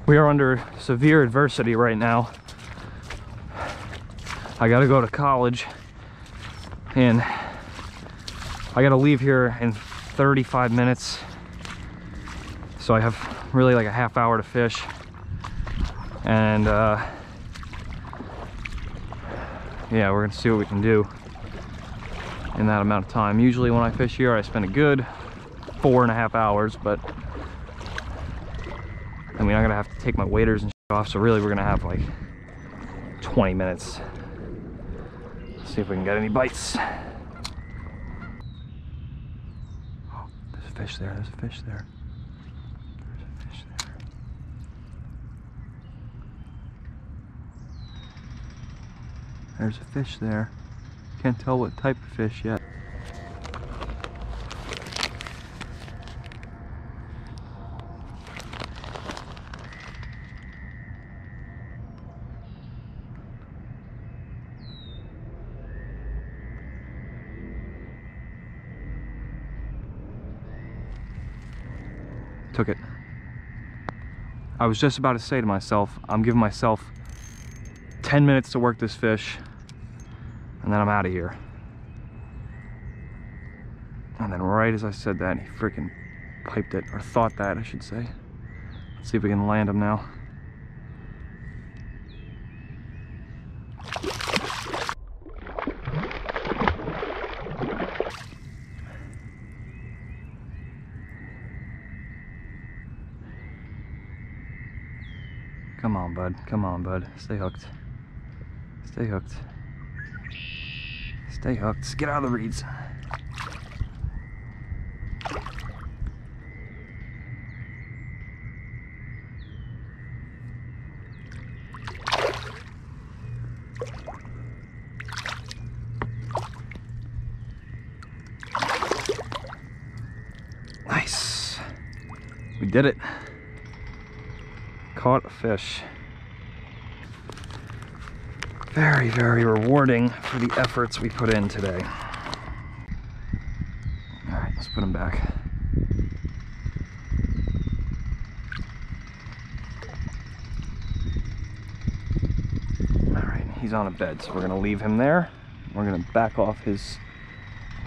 We are under severe adversity right now. I gotta go to college and I gotta leave here in 35 minutes. So I have really like a half hour to fish. And yeah, we're gonna see what we can do in that amount of time. Usually when I fish here, I spend a good 4.5 hours, but I mean, I'm gonna have to take my waders and shit off, so really we're gonna have like 20 minutes. Let's see if we can get any bites. Oh, there's a fish there, there's a fish there. There's a fish there. There's a fish there. Can't tell what type of fish yet. Took it. I was just about to say to myself, I'm giving myself 10 minutes to work this fish and then I'm out of here. And then right as I said that, he freaking piped it, or thought that, I should say. Let's see if we can land him now. Come on, bud. Come on, bud. Stay hooked. Stay hooked. Stay hooked. Get out of the reeds. Nice. We did it. Caught a fish. Very, very rewarding for the efforts we put in today. All right, let's put him back. All right, he's on a bed, so we're gonna leave him there. We're gonna back off his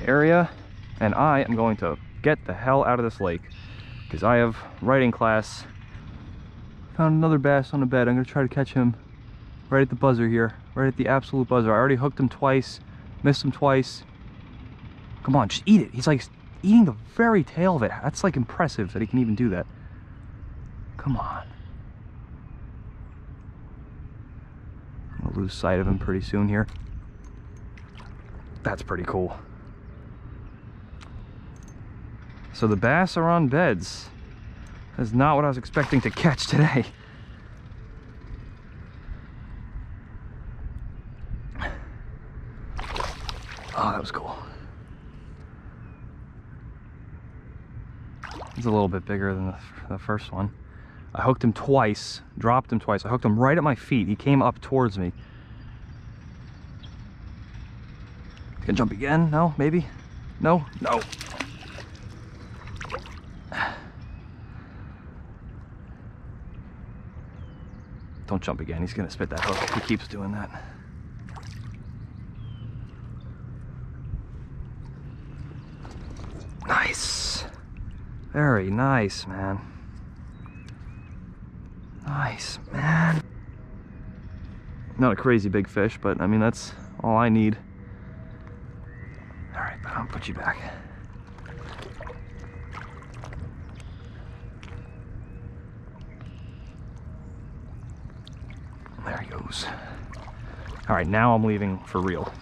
area, and I am going to get the hell out of this lake because I have writing class. Found another bass on the bed. I'm gonna try to catch him right at the buzzer here, right at the absolute buzzer. I already hooked him twice, missed him twice. Come on, just eat it. He's like eating the very tail of it. That's like impressive that he can even do that. Come on. I'm gonna lose sight of him pretty soon here. That's pretty cool. So the bass are on beds. That's not what I was expecting to catch today. Oh, that was cool. It's a little bit bigger than the first one. I hooked him twice, dropped him twice. I hooked him right at my feet. He came up towards me. Gonna jump again? No, maybe? No, no. Don't jump again. He's gonna spit that hook. He keeps doing that. Nice. Very nice, man. Nice, man. Not a crazy big fish, but I mean, that's all I need. All right, but I'll put you back. There he goes. All right, now I'm leaving for real.